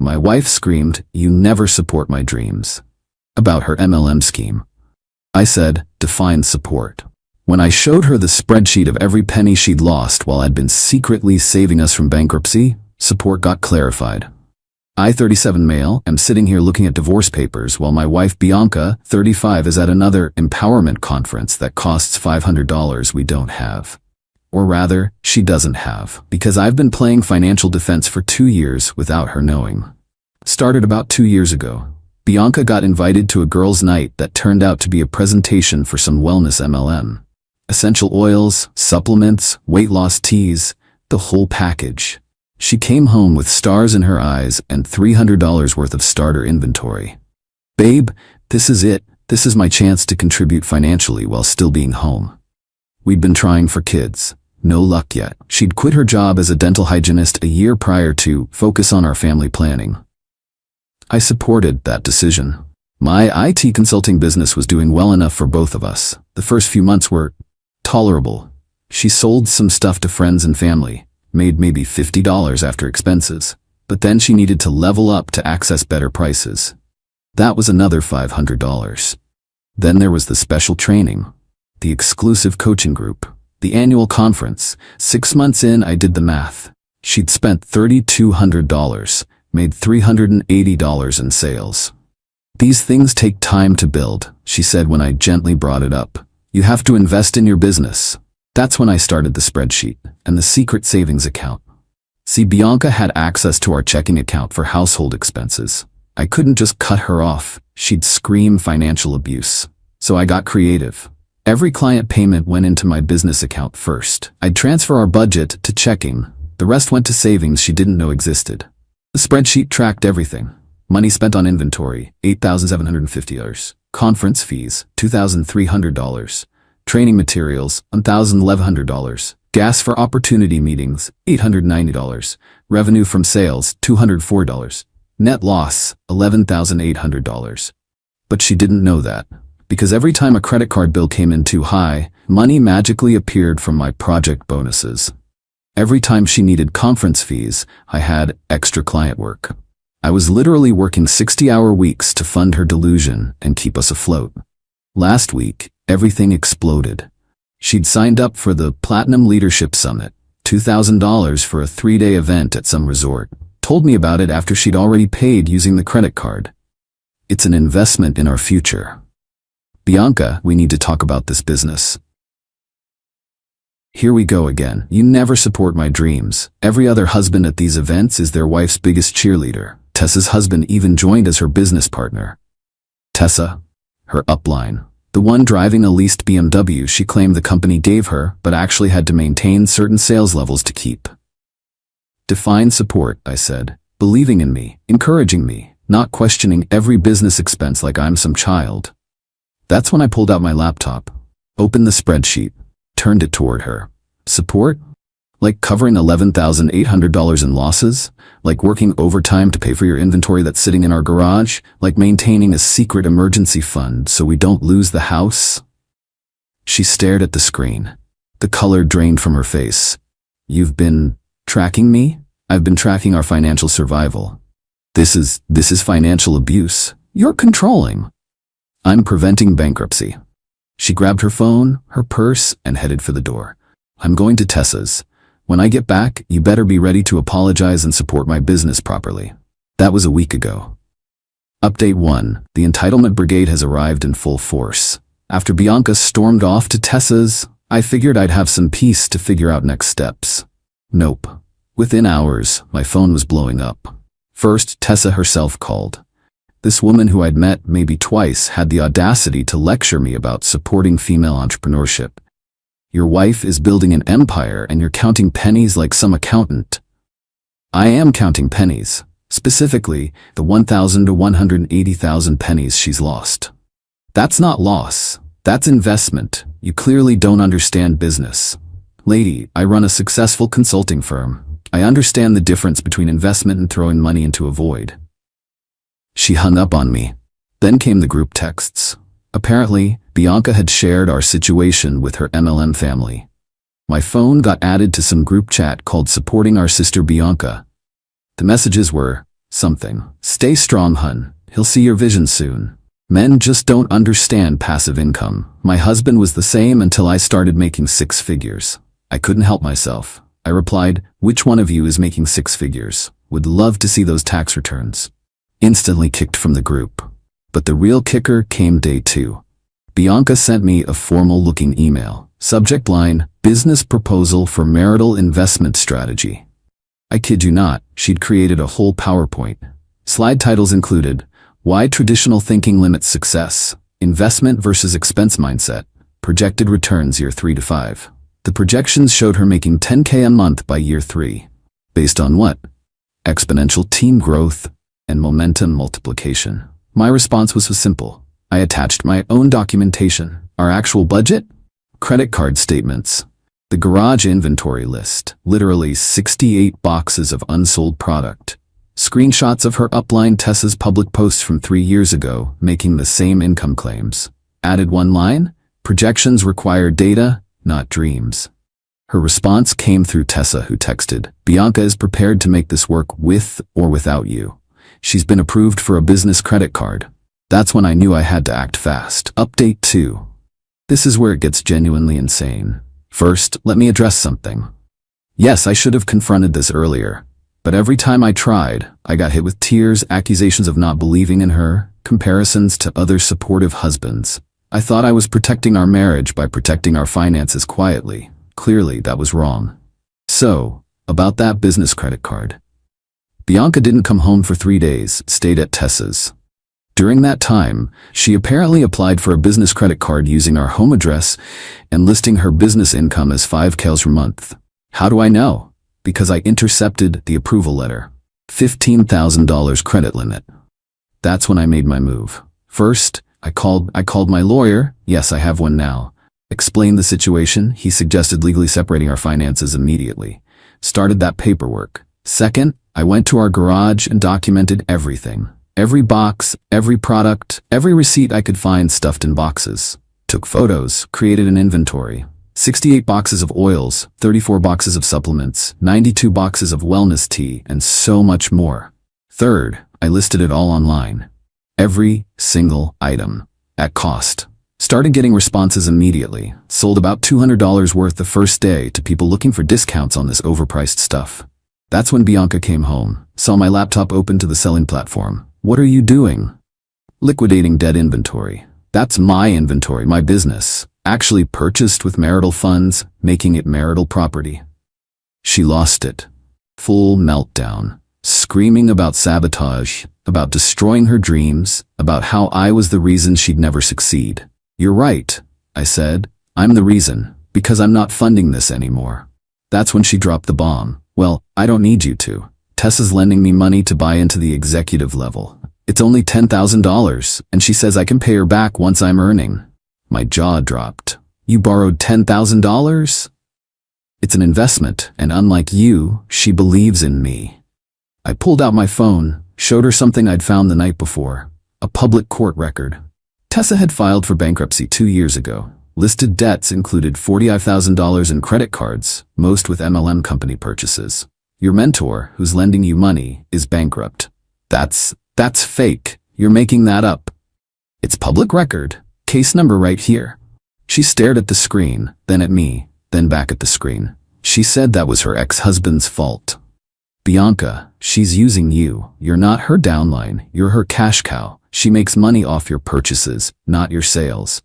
My wife screamed, "You never support my dreams," about her MLM scheme. I said, "Define support." When I showed her the spreadsheet of every penny she'd lost while I'd been secretly saving us from bankruptcy, support got clarified. I, 37 male, am sitting here looking at divorce papers while my wife Bianca, 35, is at another empowerment conference that costs $500 we don't have. Or rather, she doesn't have, because I've been playing financial defense for 2 years without her knowing. Started about 2 years ago. Bianca got invited to a girls' night that turned out to be a presentation for some wellness MLM. Essential oils, supplements, weight loss teas, the whole package. She came home with stars in her eyes and $300 worth of starter inventory. "Babe, this is it. This is my chance to contribute financially while still being home." We'd been trying for kids. No luck yet. She'd quit her job as a dental hygienist a year prior to focus on our family planning. I supported that decision. My IT consulting business was doing well enough for both of us. The first few months were tolerable. She sold some stuff to friends and family, made maybe $50 after expenses, but then she needed to level up to access better prices. That was another $500. Then there was the special training, the exclusive coaching group, the annual conference. 6 months in, I did the math. She'd spent $3,200, made $380 in sales. "These things take time to build," she said when I gently brought it up. "You have to invest in your business." That's when I started the spreadsheet and the secret savings account. See, Bianca had access to our checking account for household expenses. I couldn't just cut her off. She'd scream financial abuse. So I got creative. Every client payment went into my business account first. I'd transfer our budget to checking. The rest went to savings she didn't know existed. The spreadsheet tracked everything. Money spent on inventory, $8,750. Conference fees, $2,300. Training materials, $1,100. Gas for opportunity meetings, $890. Revenue from sales, $204. Net loss, $11,800. But she didn't know that, because every time a credit card bill came in too high, money magically appeared from my project bonuses. Every time she needed conference fees, I had extra client work. I was literally working 60-hour weeks to fund her delusion and keep us afloat. Last week, everything exploded. She'd signed up for the Platinum Leadership Summit, $2,000 for a 3-day event at some resort. Told me about it after she'd already paid using the credit card. It's an investment in our future. "Bianca, we need to talk about this business." Here we go again. "You never support my dreams." Every other husband at these events is their wife's biggest cheerleader. Tessa's husband even joined as her business partner. Tessa, her upline, the one driving a leased BMW she claimed the company gave her, but actually had to maintain certain sales levels to keep. "Define support," I said, "believing in me, encouraging me, not questioning every business expense like I'm some child." That's when I pulled out my laptop, opened the spreadsheet, turned it toward her. "Support? Like covering $11,800 in losses? Like working overtime to pay for your inventory that's sitting in our garage? Like maintaining a secret emergency fund so we don't lose the house?" She stared at the screen. The color drained from her face. "You've been tracking me? I've been tracking our financial survival. This is financial abuse. You're controlling. I'm preventing bankruptcy." She grabbed her phone, her purse, and headed for the door. "I'm going to Tessa's. When I get back, you better be ready to apologize and support my business properly." That was a week ago. Update 1. The entitlement brigade has arrived in full force. After Bianca stormed off to Tessa's, I figured I'd have some peace to figure out next steps. Nope. Within hours, my phone was blowing up. First, Tessa herself called. This woman who I'd met maybe twice had the audacity to lecture me about supporting female entrepreneurship. "Your wife is building an empire and you're counting pennies like some accountant." I am counting pennies, specifically the 1,000 to 180,000 pennies she's lost. That's not loss, that's investment. You clearly don't understand business. Lady, I run a successful consulting firm. I understand the difference between investment and throwing money into a void. She hung up on me. Then came the group texts. Apparently, Bianca had shared our situation with her MLM family. My phone got added to some group chat called Supporting Our Sister Bianca. The messages were, Something. Stay strong, hun. He'll see your vision soon. Men just don't understand passive income. My husband was the same until I started making six figures. I couldn't help myself. I replied, which one of you is making six figures? Would love to see those tax returns. Instantly kicked from the group. But the real kicker came day 2. Bianca sent me a formal-looking email. Subject line, business proposal for marital investment strategy. I kid you not, she'd created a whole PowerPoint. Slide titles included, Why Traditional Thinking Limits Success, Investment versus Expense Mindset, Projected Returns Year 3 to 5. The projections showed her making $10K a month by year 3. Based on what? Exponential team growth and momentum multiplication. My response was simple. I attached my own documentation. Our actual budget? Credit card statements. The garage inventory list. Literally 68 boxes of unsold product. Screenshots of her upline Tessa's public posts from 3 years ago, making the same income claims. Added one line, projections require data, not dreams. Her response came through Tessa, who texted, Bianca is prepared to make this work with or without you. She's been approved for a business credit card. That's when I knew I had to act fast. Update 2. This is where it gets genuinely insane. First, let me address something. Yes, I should have confronted this earlier. But every time I tried, I got hit with tears, accusations of not believing in her, comparisons to other supportive husbands. I thought I was protecting our marriage by protecting our finances quietly. Clearly, that was wrong. So, about that business credit card. Bianca didn't come home for 3 days, stayed at Tessa's. During that time, she apparently applied for a business credit card using our home address and listing her business income as $5K per month. How do I know? Because I intercepted the approval letter. $15,000 credit limit. That's when I made my move. First, I called my lawyer. Yes, I have one now. Explained the situation. He suggested legally separating our finances immediately. Started that paperwork. Second, I went to our garage and documented everything. Every box, every product, every receipt I could find stuffed in boxes. Took photos, created an inventory. 68 boxes of oils, 34 boxes of supplements, 92 boxes of wellness tea, and so much more. Third, I listed it all online. Every single item. At cost. Started getting responses immediately. Sold about $200 worth the first day to people looking for discounts on this overpriced stuff. That's when Bianca came home. Saw my laptop open to the selling platform. What are you doing? Liquidating dead inventory. That's my inventory, my business. Actually purchased with marital funds, making it marital property. She lost it. Full meltdown. Screaming about sabotage, about destroying her dreams, about how I was the reason she'd never succeed. You're right, I said. I'm the reason, because I'm not funding this anymore. That's when she dropped the bomb. Well, I don't need you to. Tessa's lending me money to buy into the executive level. It's only $10,000, and she says I can pay her back once I'm earning. My jaw dropped. You borrowed $10,000? It's an investment, and unlike you, she believes in me. I pulled out my phone, showed her something I'd found the night before. A public court record. Tessa had filed for bankruptcy 2 years ago. Listed debts included $45,000 in credit cards, most with MLM company purchases. Your mentor, who's lending you money, is bankrupt. That's fake. You're making that up. It's public record. Case number right here. She stared at the screen, then at me, then back at the screen. She said that was her ex-husband's fault. Bianca, she's using you. You're not her downline. You're her cash cow. She makes money off your purchases, not your sales.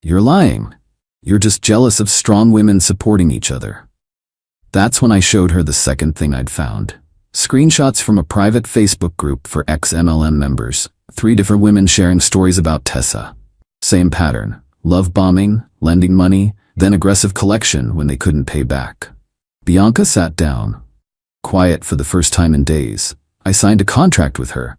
You're lying. You're just jealous of strong women supporting each other. That's when I showed her the second thing I'd found. Screenshots from a private Facebook group for ex-MLM members. 3 different women sharing stories about Tessa. Same pattern. Love bombing, lending money, then aggressive collection when they couldn't pay back. Bianca sat down. Quiet for the first time in days. I signed a contract with her.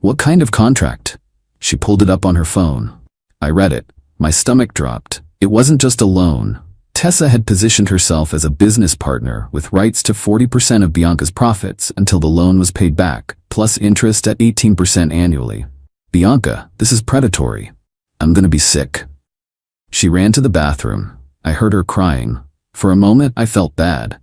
What kind of contract? She pulled it up on her phone. I read it. My stomach dropped. It wasn't just a loan. Tessa had positioned herself as a business partner with rights to 40% of Bianca's profits until the loan was paid back, plus interest at 18% annually. Bianca, this is predatory. I'm gonna be sick. She ran to the bathroom. I heard her crying. For a moment, I felt bad.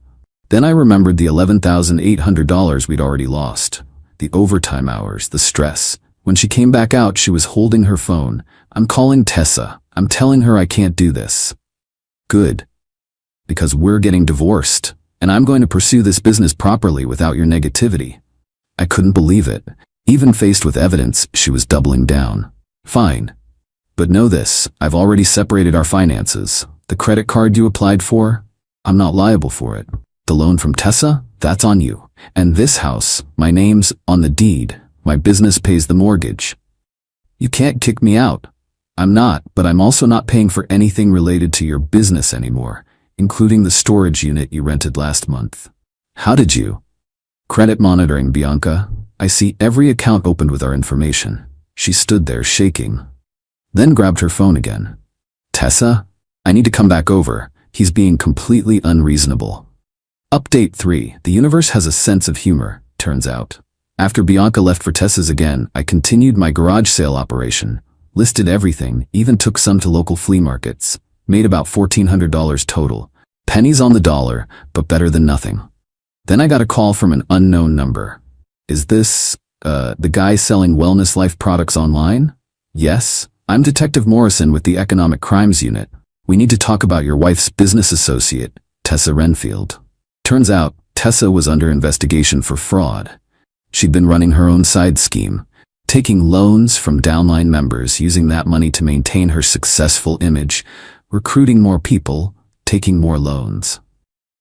Then I remembered the $11,800 we'd already lost. the overtime hours, the stress. When she came back out, she was holding her phone. I'm calling Tessa. I'm telling her I can't do this. Good. Because we're getting divorced, and I'm going to pursue this business properly without your negativity. I couldn't believe it. Even faced with evidence, she was doubling down. Fine. But know this, I've already separated our finances. The credit card you applied for? I'm not liable for it. The loan from Tessa? That's on you. And this house, my name's on the deed. My business pays the mortgage. You can't kick me out. I'm not, but I'm also not paying for anything related to your business anymore, including the storage unit you rented last month. How did you? Credit monitoring, Bianca. I see every account opened with our information. She stood there shaking. Then grabbed her phone again. Tessa? I need to come back over. He's being completely unreasonable. Update 3. The universe has a sense of humor, turns out. After Bianca left for Tessa's again, I continued my garage sale operation. Listed everything, even took some to local flea markets. Made about $1,400 total. Pennies on the dollar, but better than nothing. Then I got a call from an unknown number. Is this, the guy selling wellness life products online? Yes, I'm Detective Morrison with the Economic Crimes Unit. We need to talk about your wife's business associate, Tessa Renfield. Turns out, Tessa was under investigation for fraud. She'd been running her own side scheme, taking loans from downline members, using that money to maintain her successful image, recruiting more people, taking more loans.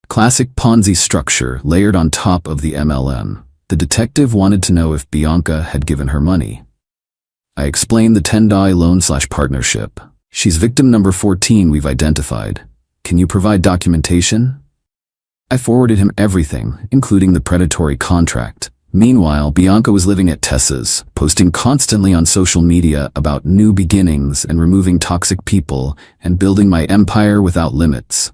Classic Ponzi structure layered on top of the MLM. The detective wanted to know if Bianca had given her money. I explained the $10 loan/partnership. She's victim number 14 we've identified. Can you provide documentation? I forwarded him everything, including the predatory contract. Meanwhile, Bianca was living at Tessa's, posting constantly on social media about new beginnings and removing toxic people and building my empire without limits.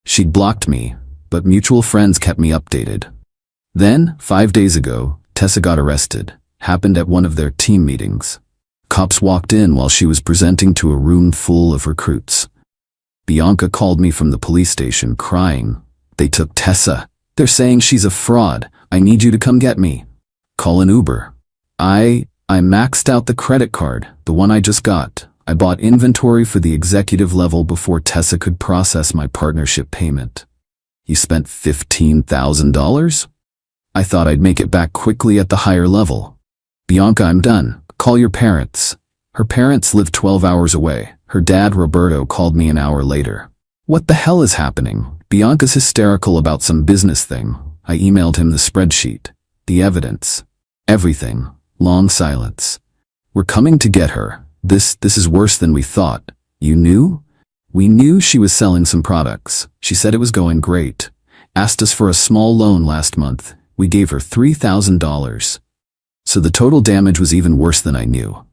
She'd blocked me, but mutual friends kept me updated. Then, 5 days ago, Tessa got arrested. Happened at one of their team meetings. Cops walked in while she was presenting to a room full of recruits. Bianca called me from the police station crying. They took Tessa. They're saying she's a fraud. I need you to come get me. Call an Uber. I maxed out the credit card, the one I just got. I bought inventory for the executive level before Tessa could process my partnership payment. You spent $15,000? I thought I'd make it back quickly at the higher level. Bianca, I'm done. Call your parents. Her parents live 12 hours away. Her dad, Roberto, called me an hour later. What the hell is happening? Bianca's hysterical about some business thing. I emailed him the spreadsheet, the evidence, everything. Long silence. We're coming to get her. This is worse than we thought. You knew? We knew she was selling some products. She said it was going great. Asked us for a small loan last month. We gave her $3,000. So the total damage was even worse than I knew.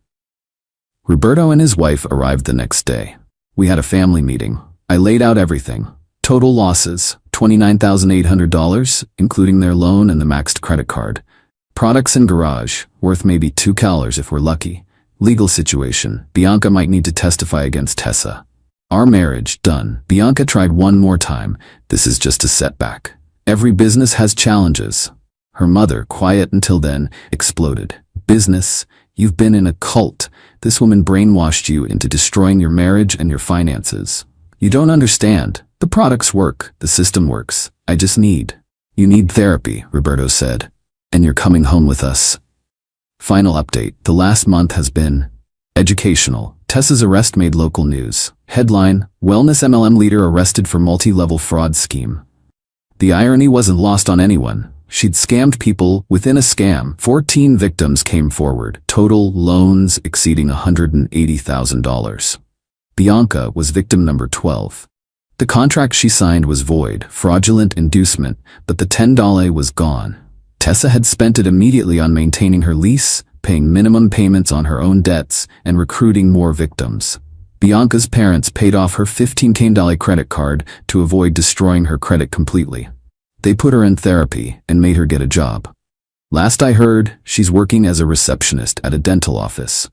Roberto and his wife arrived the next day. We had a family meeting. I laid out everything. Total losses, $29,800, including their loan and the maxed credit card. Products in garage, worth maybe $2 if we're lucky. Legal situation, Bianca might need to testify against Tessa. Our marriage, done. Bianca tried one more time. This is just a setback. Every business has challenges. Her mother, quiet until then, exploded. Business, you've been in a cult. This woman brainwashed you into destroying your marriage and your finances. You don't understand. The products work. The system works. You need therapy, Roberto said. And you're coming home with us. Final update. The last month has been educational. Tessa's arrest made local news. Headline, Wellness MLM leader arrested for multi-level fraud scheme. The irony wasn't lost on anyone. She'd scammed people within a scam. 14 victims came forward. Total loans exceeding $180,000. Bianca was victim number 12. The contract she signed was void, fraudulent inducement, but the $10 was gone. Tessa had spent it immediately on maintaining her lease, paying minimum payments on her own debts, and recruiting more victims. Bianca's parents paid off her $15,000 credit card to avoid destroying her credit completely. They put her in therapy and made her get a job. Last I heard, she's working as a receptionist at a dental office.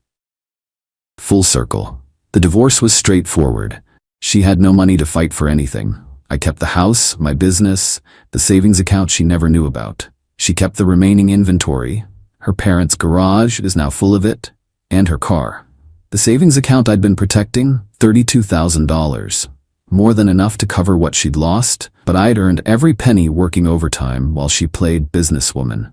Full circle. The divorce was straightforward. She had no money to fight for anything. I kept the house, my business, the savings account she never knew about. She kept the remaining inventory. Her parents' garage is now full of it, and her car. The savings account I'd been protecting, $32,000. More than enough to cover what she'd lost, but I'd earned every penny working overtime while she played businesswoman.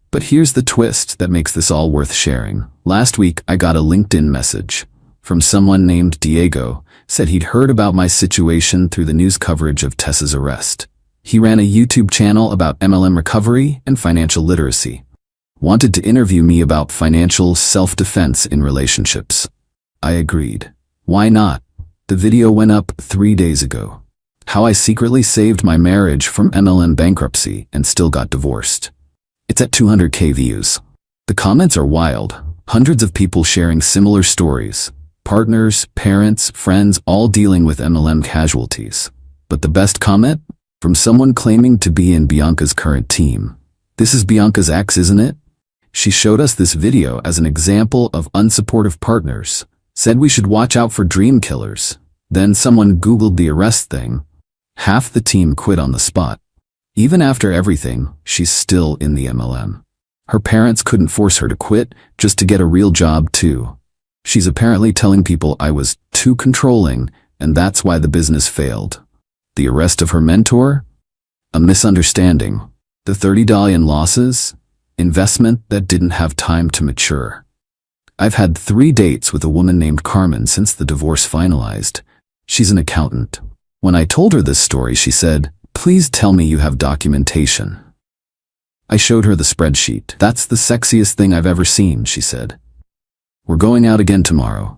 But here's the twist that makes this all worth sharing. Last week, I got a LinkedIn message from someone named Diego, said he'd heard about my situation through the news coverage of Tessa's arrest. He ran a YouTube channel about MLM recovery and financial literacy. Wanted to interview me about financial self-defense in relationships. I agreed. Why not? The video went up 3 days ago. How I secretly saved my marriage from MLM bankruptcy and still got divorced. It's at 200K views. The comments are wild. Hundreds of people sharing similar stories. Partners, parents, friends, all dealing with MLM casualties. But the best comment? From someone claiming to be in Bianca's current team. This is Bianca's ex, isn't it? She showed us this video as an example of unsupportive partners. Said we should watch out for dream killers. Then someone Googled the arrest thing. Half the team quit on the spot. Even after everything, she's still in the MLM. Her parents couldn't force her to quit, just to get a real job too. She's apparently telling people I was too controlling, and that's why the business failed. The arrest of her mentor? A misunderstanding. The $30 in losses? Investment that didn't have time to mature. I've had 3 dates with a woman named Carmen since the divorce finalized. She's an accountant. When I told her this story, she said, "Please tell me you have documentation." I showed her the spreadsheet. "That's the sexiest thing I've ever seen," she said. "We're going out again tomorrow."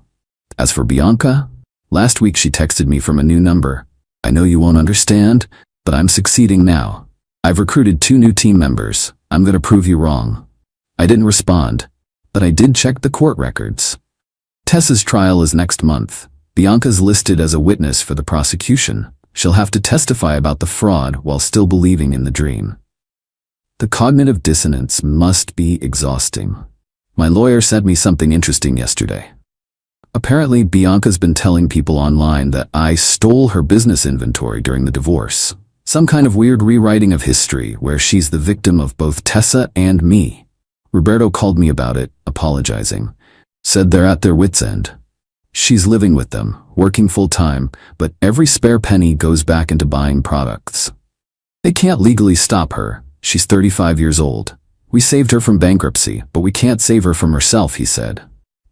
As for Bianca, last week she texted me from a new number. "I know you won't understand, but I'm succeeding now. I've recruited 2 new team members. I'm gonna prove you wrong." I didn't respond, but I did check the court records. Tessa's trial is next month. Bianca's listed as a witness for the prosecution. She'll have to testify about the fraud while still believing in the dream. The cognitive dissonance must be exhausting. My lawyer sent me something interesting yesterday. Apparently, Bianca's been telling people online that I stole her business inventory during the divorce. Some kind of weird rewriting of history where she's the victim of both Tessa and me. Roberto called me about it, apologizing. Said they're at their wits' end. She's living with them, working full-time, but every spare penny goes back into buying products. They can't legally stop her. She's 35 years old. We saved her from bankruptcy, but we can't save her from herself, he said.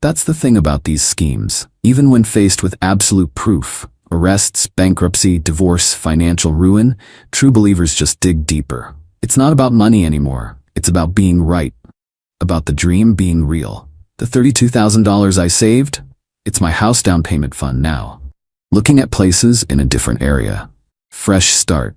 That's the thing about these schemes. Even when faced with absolute proof, arrests, bankruptcy, divorce, financial ruin, true believers just dig deeper. It's not about money anymore. It's about being right. About the dream being real. The $32,000 I saved? It's my house down payment fund now. Looking at places in a different area. Fresh start.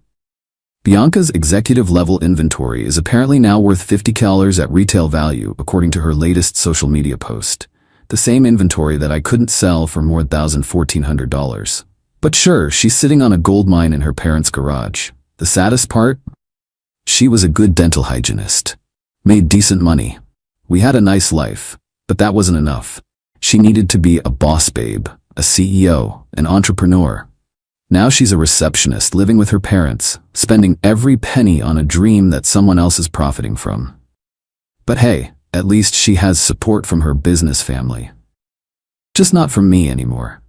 Bianca's executive-level inventory is apparently now worth $50 at retail value, according to her latest social media post. The same inventory that I couldn't sell for more than $1,400. But sure, she's sitting on a gold mine in her parents' garage. The saddest part? She was a good dental hygienist. Made decent money. We had a nice life, but that wasn't enough. She needed to be a boss babe, a CEO, an entrepreneur. Now she's a receptionist living with her parents, spending every penny on a dream that someone else is profiting from. But hey, at least she has support from her business family. Just not from me anymore.